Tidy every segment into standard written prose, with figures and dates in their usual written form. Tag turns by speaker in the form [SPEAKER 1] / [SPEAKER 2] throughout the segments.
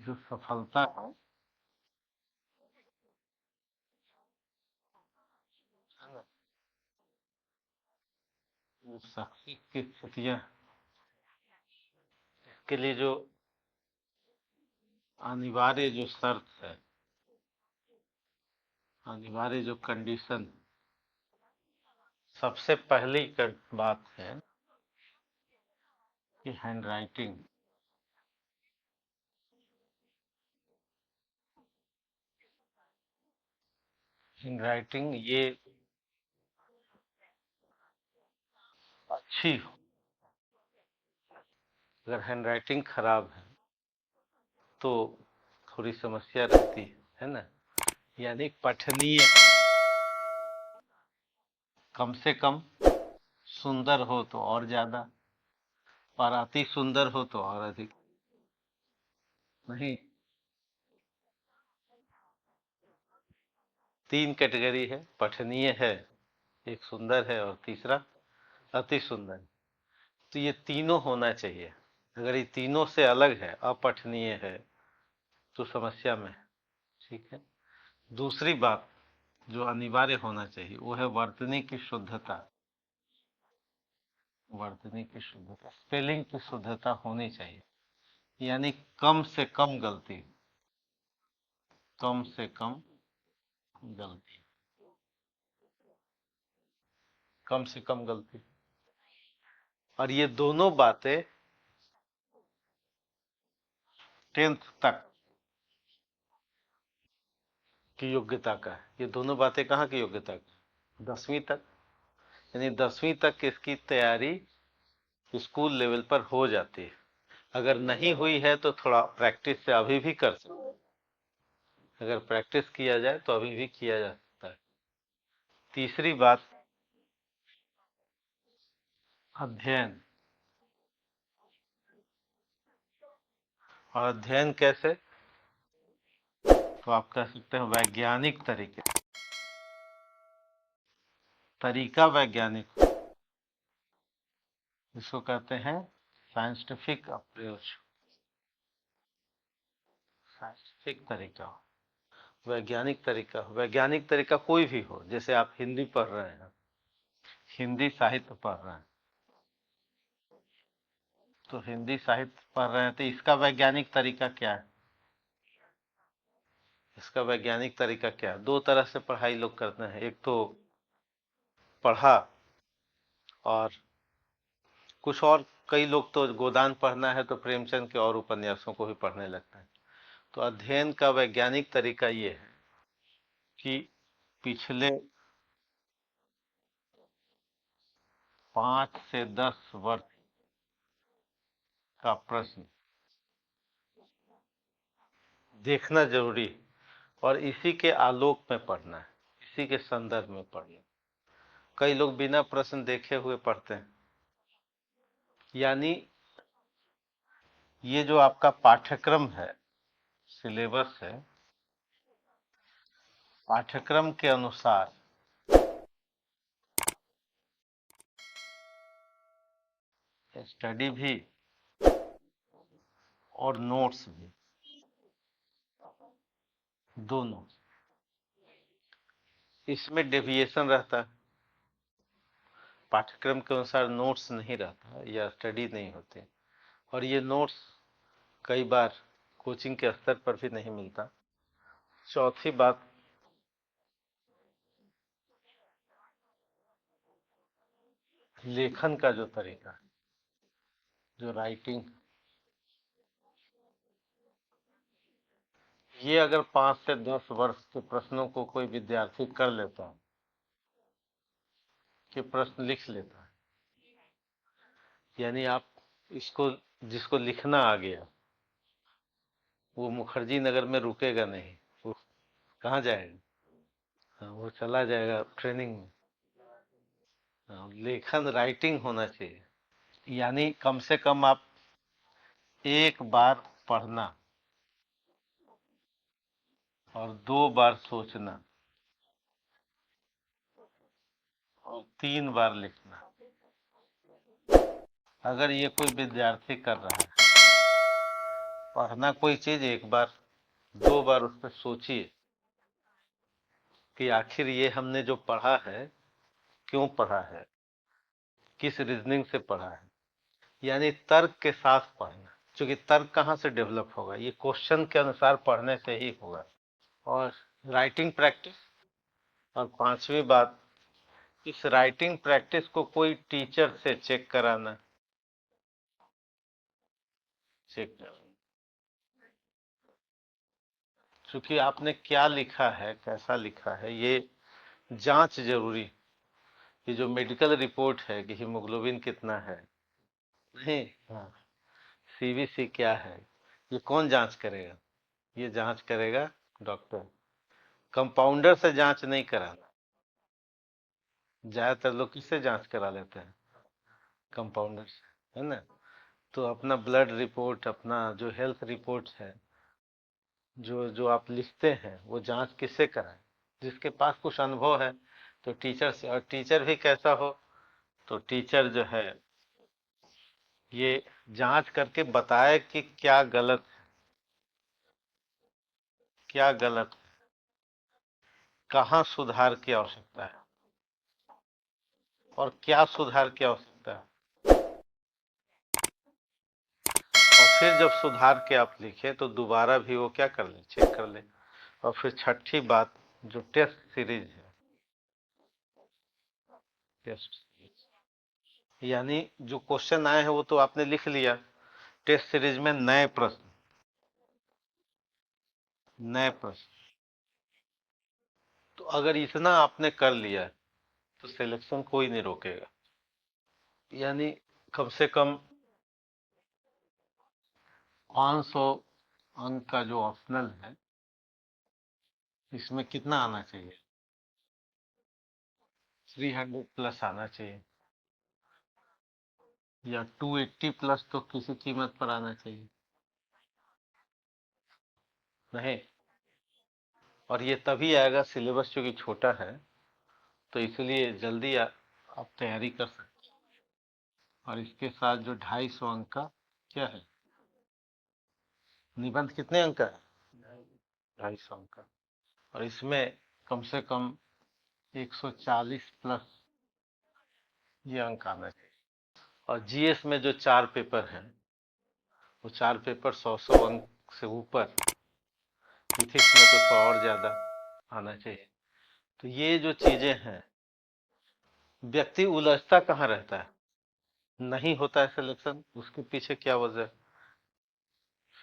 [SPEAKER 1] जो सफलता है ना, वो सक्सेस की स्थितियाँ के लिए जो अनिवार्य जो शर्त है, अनिवार्य जो कंडीशन, सबसे पहली बात है कि हैंड राइटिंग। हैंड राइटिंग ये अच्छी हो। अगर हैंड राइटिंग खराब है तो थोड़ी समस्या रहती है ना। यानी पठनीय, कम से कम सुंदर हो तो और ज्यादा, और अति सुंदर हो तो और अधिक। नहीं, तीन कैटेगरी है, पठनीय है, एक सुंदर है और तीसरा अति सुंदर। तो ये तीनों होना चाहिए। अगर ये तीनों से अलग है, अपठनीय है, तो समस्या में है। ठीक है। दूसरी बात जो अनिवार्य होना चाहिए वो है वर्तनी की शुद्धता। वर्तनी की शुद्धता, स्पेलिंग की शुद्धता होनी चाहिए। यानी कम से कम गलती, कम से कम गलती, कम से कम गलती। और ये दोनों बातें 10th तक की योग्यता का है। ये दोनों बातें कहाँ की योग्यता की? 10वीं तक। यानी 10वीं तक इसकी तैयारी स्कूल लेवल पर हो जाती है। अगर नहीं हुई है तो थोड़ा प्रैक्टिस से अभी भी कर सकते हैं। अगर प्रैक्टिस किया जाए तो अभी भी किया जा सकता है। तीसरी बात, अध्ययन। और अध्ययन कैसे? तो आप कह सकते हैं वैज्ञानिक तरीके, तरीका वैज्ञानिक, इसको कहते हैं साइंटिफिक अप्रोच। साइंटिफिक तरीका, वैज्ञानिक तरीका। वैज्ञानिक तरीका कोई भी हो, जैसे आप हिंदी पढ़ रहे हैं, हिंदी साहित्य पढ़ रहे हैं, तो हिंदी साहित्य पढ़ रहे हैं तो इसका वैज्ञानिक तरीका क्या है? इसका वैज्ञानिक तरीका क्या है? दो तरह से पढ़ाई लोग करते हैं। एक तो पढ़ा, और कुछ और, कई लोग तो गोदान पढ़ना है तो प्रेमचंद के और उपन्यासों को भी पढ़ने लगता है। तो अध्ययन का वैज्ञानिक तरीका ये है कि पिछले 5 से 10 वर्ष का प्रश्न देखना जरूरी है, और इसी के आलोक में पढ़ना है, इसी के संदर्भ में पढ़ना है। कई लोग बिना प्रश्न देखे हुए पढ़ते हैं। यानी ये जो आपका पाठ्यक्रम है, सिलेबस है, पाठ्यक्रम के अनुसार स्टडी भी और नोट्स भी, दोनों, इसमें डेविएशन रहता है। पाठ्यक्रम के अनुसार नोट्स नहीं रहता या स्टडी नहीं होती, और ये नोट्स कई बार कोचिंग के स्तर पर भी नहीं मिलता। चौथी बात, लेखन का जो तरीका है, जो राइटिंग, ये अगर 5 से 10 वर्ष के प्रश्नों को कोई विद्यार्थी कर लेता है, कि प्रश्न लिख लेता है, यानी आप इसको, जिसको लिखना आ गया, वो मुखर्जी नगर में रुकेगा नहीं, वो कहाँ जाएगा? हाँ, वो चला जाएगा ट्रेनिंग में। हाँ, लेखन, राइटिंग होना चाहिए। यानी कम से कम आप एक बार पढ़ना और 2 बार सोचना और 3 बार लिखना। अगर ये कोई विद्यार्थी कर रहा है पढ़ना कोई चीज एक बार, दो बार उस पर सोचिए कि आखिर ये हमने जो पढ़ा है क्यों पढ़ा है, किस रीजनिंग से पढ़ा है। यानी तर्क के साथ पढ़ना, क्योंकि तर्क कहाँ से डेवलप होगा, ये क्वेश्चन के अनुसार पढ़ने से ही होगा। और राइटिंग प्रैक्टिस। और पांचवी बात, इस राइटिंग प्रैक्टिस को कोई टीचर से चेक कराना, चेक कराना। क्योंकि आपने क्या लिखा है, कैसा लिखा है, ये जांच जरूरी। ये जो मेडिकल रिपोर्ट है कि हीमोग्लोबिन कितना है, नहीं, हाँ, सीवीसी क्या है, ये कौन जांच करेगा? ये जांच करेगा डॉक्टर। कंपाउंडर से जांच नहीं कराना। ज्यादातर लोग किससे जांच करा लेते हैं? कंपाउंडर से, है ना। तो अपना ब्लड रिपोर्ट, अपना जो हेल्थ रिपोर्ट है, जो जो आप लिखते हैं, वो जांच किससे कराएं? जिसके पास कुछ अनुभव है। तो टीचर से। और टीचर भी कैसा हो? तो टीचर जो है ये जांच करके बताए कि क्या गलत है, क्या गलत है, कहाँ सुधार की आवश्यकता है, और क्या सुधार की आवश्यकता है। और फिर जब सुधार के आप लिखे तो दोबारा भी वो क्या कर ले, चेक कर ले। और फिर छठी बात, जो टेस्ट सीरीज है, टेस्ट सीरीज, यानी जो क्वेश्चन आए हैं वो तो आपने लिख लिया, टेस्ट सीरीज में नए प्रश्न, नए प्रश्न। तो अगर इतना आपने कर लिया तो सिलेक्शन कोई नहीं रोकेगा। यानी कम से कम 500 अंक का जो ऑप्शनल है, इसमें कितना आना चाहिए? 300 प्लस आना चाहिए, या 280 प्लस तो किसी कीमत पर आना चाहिए, नहीं। और ये तभी आएगा, सिलेबस चूंकि छोटा है तो इसलिए जल्दी आप तैयारी कर सकते हैं। और इसके साथ जो 250 अंक का क्या है, निबंध कितने अंक का है? 250 अंक का। और इसमें कम से कम 140 प्लस ये अंक आना चाहिए। और जीएस में जो 4 पेपर हैं, वो 4 पेपर 100 अंक से ऊपर। इथिक्स में तो 100 और ज्यादा आना चाहिए। तो ये जो चीजें हैं, व्यक्ति उलझता कहाँ रहता है, नहीं होता है सिलेक्शन। उसके पीछे क्या वजह,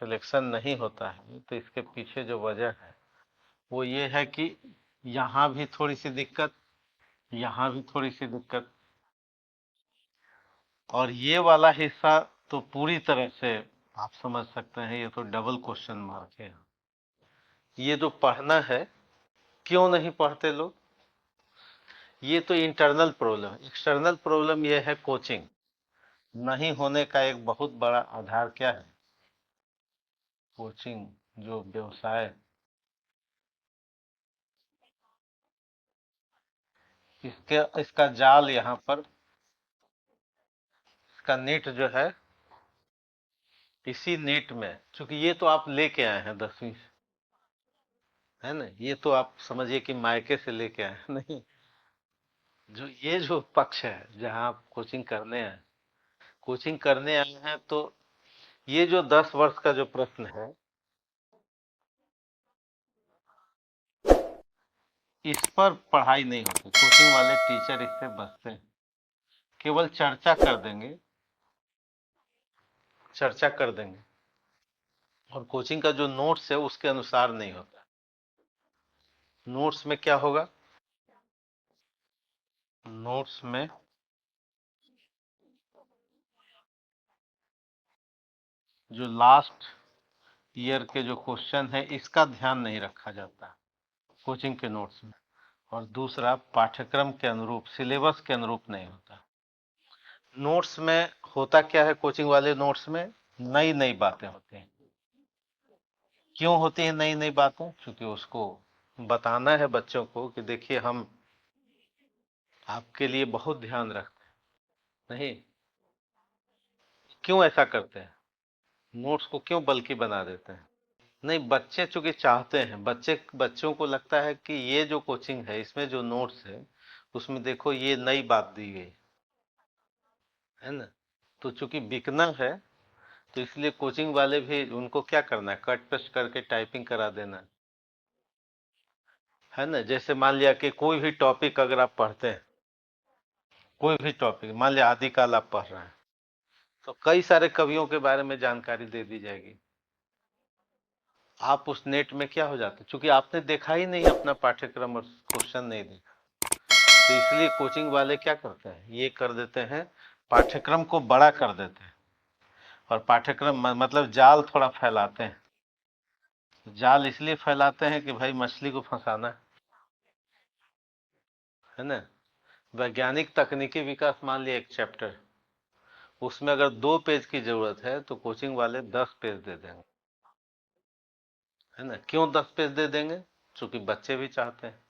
[SPEAKER 1] सिलेक्शन नहीं होता है तो इसके पीछे जो वजह है वो ये है कि यहाँ भी थोड़ी सी दिक्कत, यहाँ भी थोड़ी सी दिक्कत। और ये वाला हिस्सा तो पूरी तरह से आप समझ सकते हैं, ये तो डबल क्वेश्चन मार्क है। ये जो पढ़ना है, क्यों नहीं पढ़ते लोग, ये तो इंटरनल प्रॉब्लम है। एक्सटर्नल प्रॉब्लम ये है कोचिंग नहीं होने का एक बहुत बड़ा आधार क्या है? कोचिंग, जो व्यवसाय, इसका जाल यहाँ पर, इसका नेट जो है, इसी नेट में, क्योंकि ये तो आप लेके आए हैं 10वीं से, है ना। ये तो आप समझिए कि मायके से लेके आए हैं, नहीं। जो ये जो पक्ष है जहाँ आप कोचिंग करने आए, कोचिंग करने आए हैं, तो ये जो 10 वर्ष का जो प्रश्न है, इस पर पढ़ाई नहीं होती। कोचिंग वाले टीचर इससे बचते हैं, केवल चर्चा कर देंगे, चर्चा कर देंगे। और कोचिंग का जो नोट्स है उसके अनुसार नहीं होता। नोट्स में क्या होगा, नोट्स में जो लास्ट ईयर के जो क्वेश्चन है इसका ध्यान नहीं रखा जाता कोचिंग के नोट्स में। और दूसरा, पाठ्यक्रम के अनुरूप, सिलेबस के अनुरूप नहीं होता। नोट्स में होता क्या है, कोचिंग वाले नोट्स में नई नई बातें होती हैं। क्यों होती हैं नई नई बातें? क्योंकि उसको बताना है बच्चों को कि देखिए हम आपके लिए बहुत ध्यान रखते हैं, नहीं। क्यों ऐसा करते हैं? नोट्स को क्यों बल्कि बना देते हैं? नहीं, बच्चे चूंकि चाहते हैं, बच्चों को लगता है कि ये जो कोचिंग है इसमें जो नोट्स है उसमें देखो ये नई बात दी गई है ना। तो चूंकि बिकना है तो इसलिए कोचिंग वाले भी उनको क्या करना है, कट पेस्ट करके टाइपिंग करा देना है ना। जैसे मान लिया कि कोई भी टॉपिक अगर आप पढ़ते हैं, कोई भी टॉपिक मान लिया आदिकाल आप पढ़ रहे हैं, तो कई सारे कवियों के बारे में जानकारी दे दी जाएगी। आप उस नेट में क्या हो जाते, चूंकि आपने देखा ही नहीं अपना पाठ्यक्रम और क्वेश्चन नहीं देखा, तो इसलिए कोचिंग वाले क्या करते हैं, ये कर देते हैं, पाठ्यक्रम को बड़ा कर देते हैं और पाठ्यक्रम मतलब जाल थोड़ा फैलाते हैं। जाल इसलिए फैलाते हैं कि भाई मछली को फंसाना है ना। वैज्ञानिक तकनीकी विकास मान लिया एक चैप्टर, उसमें अगर 2 पेज की जरूरत है तो कोचिंग वाले 10 पेज दे देंगे, है ना। क्यों 10 पेज दे देंगे, चूंकि बच्चे भी चाहते हैं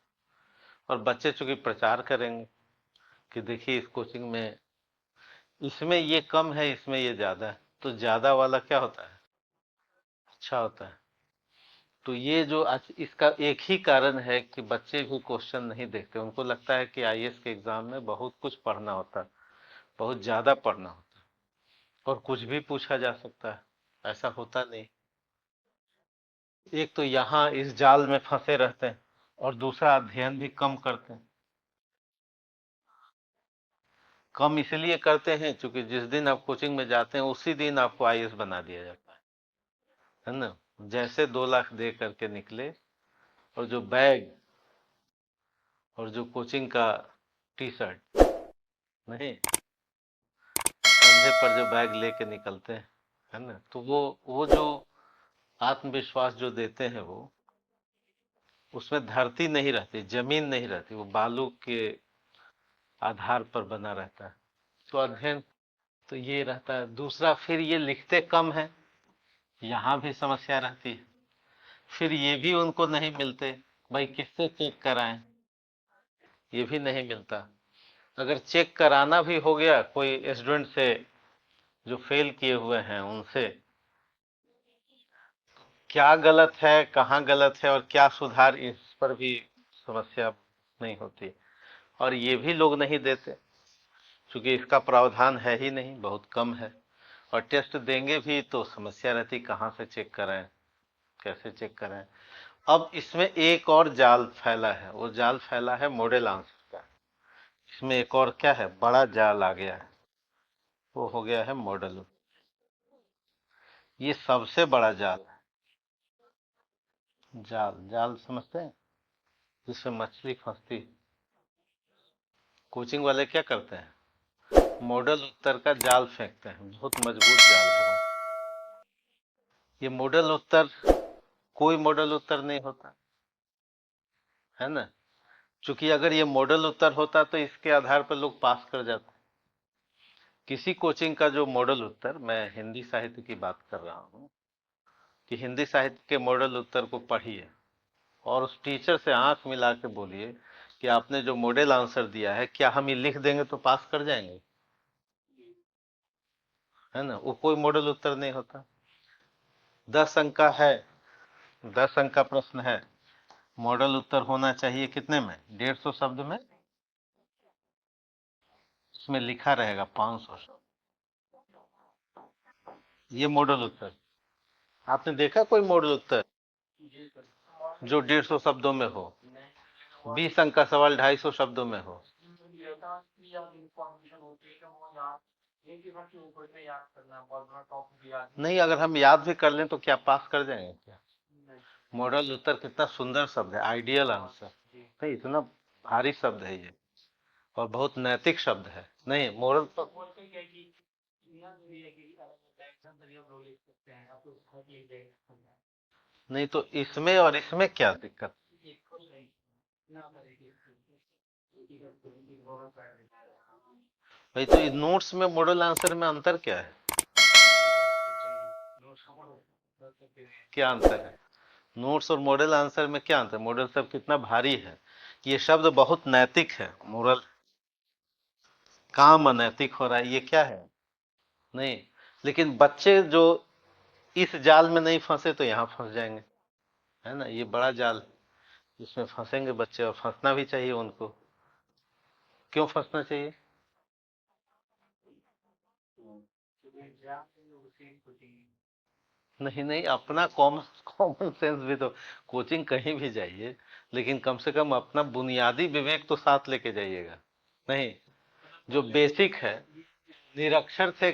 [SPEAKER 1] और बच्चे चूंकि प्रचार करेंगे कि देखिए इस कोचिंग में इसमें ये कम है इसमें ये ज्यादा है, तो ज्यादा वाला क्या होता है, अच्छा होता है। तो ये जो आज इसका एक ही कारण है कि बच्चे भी क्वेश्चन नहीं देखते, उनको लगता है कि आईएएस के एग्जाम में बहुत कुछ पढ़ना होता है, बहुत ज्यादा पढ़ना होता है और कुछ भी पूछा जा सकता है, ऐसा होता नहीं। एक तो यहाँ इस जाल में फंसे रहते हैं और दूसरा अध्ययन भी कम करते हैं। कम इसलिए करते हैं क्योंकि जिस दिन आप कोचिंग में जाते हैं उसी दिन आपको आईएएस बना दिया जाता है ना। जैसे 2 लाख दे करके निकले और जो बैग और जो कोचिंग का टी शर्ट, नहीं, कंधे पर जो बैग लेके निकलते हैं, है ना, तो वो जो आत्मविश्वास जो देते हैं वो, उसमें धरती नहीं रहती, जमीन नहीं रहती, वो बालू के आधार पर बना रहता है। तो अध्ययन तो ये रहता है। दूसरा फिर ये लिखते कम है, यहाँ भी समस्या रहती है। फिर ये भी उनको नहीं मिलते, भाई किससे चेक कराएं, ये भी नहीं मिलता। अगर चेक कराना भी हो गया कोई स्टूडेंट से जो फेल किए हुए हैं उनसे, क्या गलत है कहाँ गलत है और क्या सुधार, इस पर भी समस्या नहीं होती और ये भी लोग नहीं देते क्योंकि इसका प्रावधान है ही नहीं, बहुत कम है। और टेस्ट देंगे भी तो समस्या रहती कहाँ से चेक कराएं, कैसे चेक कराएं। अब इसमें एक और जाल फैला है, वो जाल फैला है मॉडल आंसर का। इसमें एक और क्या है, बड़ा जाल आ गया है, वो हो गया है मॉडल। ये सबसे बड़ा जाल है। जाल जाल समझते हैं, जिसमें मछली फंसती है। कोचिंग वाले क्या करते हैं, मॉडल उत्तर का जाल फेंकते हैं, बहुत मजबूत जाल है वो। ये मॉडल उत्तर कोई मॉडल उत्तर नहीं होता, है ना। क्योंकि अगर ये मॉडल उत्तर होता तो इसके आधार पर लोग पास कर जाते। किसी कोचिंग का जो मॉडल उत्तर, मैं हिंदी साहित्य की बात कर रहा हूँ, कि हिंदी साहित्य के मॉडल उत्तर को पढ़िए और उस टीचर से आंख मिला के बोलिए कि आपने जो मॉडल आंसर दिया है क्या हम ये लिख देंगे तो पास कर जाएंगे, है ना। वो कोई मॉडल उत्तर नहीं होता। 10 अंक का है, 10 अंक का प्रश्न है, मॉडल उत्तर होना चाहिए कितने में, 150 शब्द में। इसमें लिखा रहेगा 500 शब्द, ये मॉडल उत्तर। आपने देखा कोई मॉडल उत्तर जो 150 शब्दों में हो, 20 अंक का सवाल 250 शब्दों में हो। नहीं, अगर हम याद भी कर लें तो क्या पास कर जाएंगे क्या। मॉडल उत्तर कितना सुंदर शब्द है, आइडियल आंसर, नहीं इतना भारी शब्द है ये और बहुत नैतिक शब्द है। नहीं मॉडल तो नहीं, तो इसमें और इसमें क्या दिक्कत। भाई तो इस नोट्स में मॉडल आंसर में अंतर क्या है, क्या अंतर है। नोट्स और मॉडल आंसर में क्या अंतर, मॉडल शब्द कितना भारी है, ये शब्द बहुत नैतिक है, मॉडल काम अनैतिक हो रहा है, ये क्या है। नहीं, लेकिन बच्चे जो इस जाल में नहीं फंसे तो यहाँ फंस जाएंगे। है ना, ये बड़ा जाल, इसमें फंसेंगे बच्चे, और फंसना भी चाहिए उनको। क्यों फंसना चाहिए? नहीं नहीं, अपना कॉमन कॉमन सेंस भी तो, कोचिंग कहीं भी जाइए, लेकिन कम से कम अपना बुनियादी विवेक तो साथ लेके जाइएगा। नहीं, जो बेसिक है, निरक्षर से,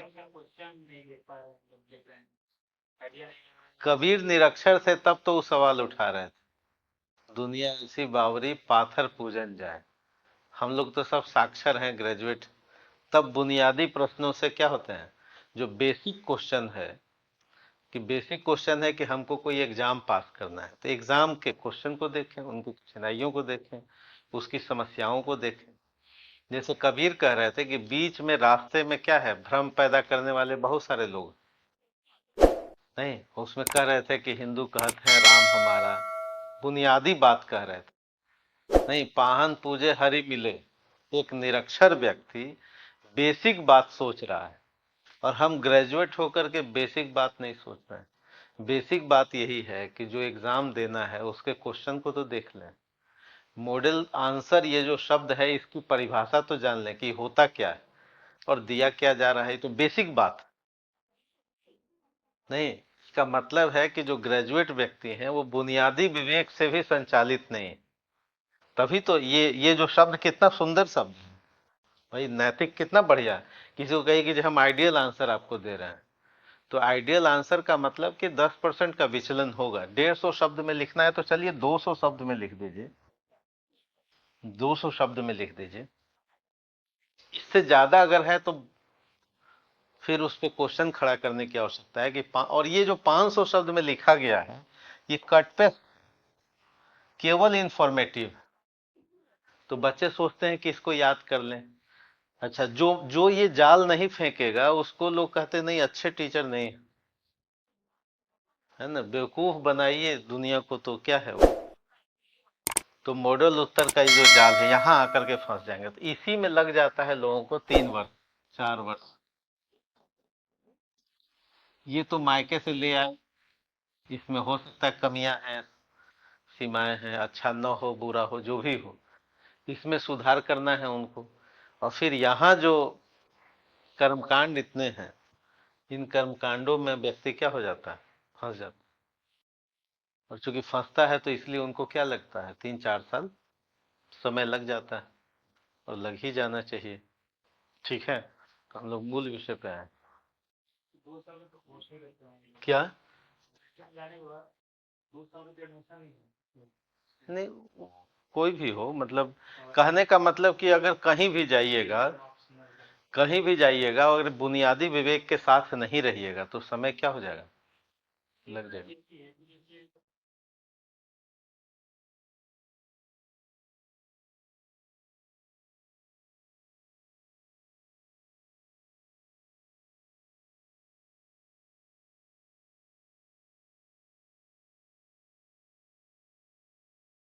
[SPEAKER 1] कबीर निरक्षर थे तब तो वो सवाल उठा रहे थे, दुनिया ऐसी बावरी पाथर पूजन जाए। हम लोग तो सब साक्षर हैं, ग्रेजुएट। तब बुनियादी प्रश्नों से क्या होते हैं, जो बेसिक क्वेश्चन है, कि बेसिक क्वेश्चन है कि हमको कोई एग्जाम पास करना है, तो एग्जाम के क्वेश्चन को देखें, उनकी कठिनाइयों को देखें, उसकी समस्याओं को देखें। जैसे कबीर कह रहे थे कि बीच में रास्ते में क्या है, भ्रम पैदा करने वाले बहुत सारे लोग। नहीं, उसमें कह रहे थे कि हिंदू कहते हैं राम हमारा, बुनियादी बात कह रहे थे। नहीं, पाहन पूजे हरि मिले, एक निरक्षर व्यक्ति बेसिक बात सोच रहा है, और हम ग्रेजुएट होकर के बेसिक बात नहीं सोच रहे हैं। बेसिक बात यही है कि जो एग्जाम देना है उसके क्वेश्चन को तो देख लें, मॉडल आंसर ये जो शब्द है इसकी परिभाषा तो जान लें कि होता क्या है और दिया क्या जा रहा है, तो बेसिक बात। नहीं, इसका मतलब है कि जो ग्रेजुएट व्यक्ति हैं वो बुनियादी विवेक से भी संचालित नहीं है। तभी तो ये जो शब्द कितना सुंदर शब्द है भाई, नैतिक कितना बढ़िया है। किसी को कहे कि जो हम आइडियल आंसर आपको दे रहे हैं, तो आइडियल आंसर का मतलब कि 10% का विचलन होगा। 150 शब्द में लिखना है तो चलिए 200 शब्द में लिख दीजिए, 200 शब्द में लिख दीजिए। इससे ज्यादा अगर है तो फिर उस पर क्वेश्चन खड़ा करने की आवश्यकता है कि और ये जो 500 शब्द में लिखा गया है, ये कट पे केवल इंफॉर्मेटिव। तो बच्चे सोचते हैं कि इसको याद कर लें। अच्छा, जो जो ये जाल नहीं फेंकेगा उसको लोग कहते नहीं अच्छे टीचर नहीं। है ना, बेवकूफ बनाइए दुनिया को तो क्या है वो। तो मॉडल उत्तर का ये जो जाल है, यहाँ आकर के फंस जाएंगे, तो इसी में लग जाता है लोगों को 3 वर्ष, 4 वर्ष। ये तो मायके से ले आए, इसमें हो सकता है कमियां हैं, सीमाएं हैं, अच्छा न हो बुरा हो जो भी हो, इसमें सुधार करना है उनको। और फिर यहाँ जो कर्मकांड इतने हैं, इन कर्मकांडों में व्यक्ति क्या हो जाता है, फंस जाता है। और चूंकि फंसता है तो इसलिए उनको क्या लगता है, 3-4 साल समय लग जाता है, और लग ही जाना चाहिए। ठीक है, तो हम लोग मूल विषय पे आए। क्या? नहीं, कोई भी हो, मतलब कहने का मतलब कि अगर कहीं भी जाइएगा, कहीं भी जाइएगा अगर बुनियादी विवेक के साथ नहीं रहिएगा तो समय क्या हो जाएगा, लग जाएगा।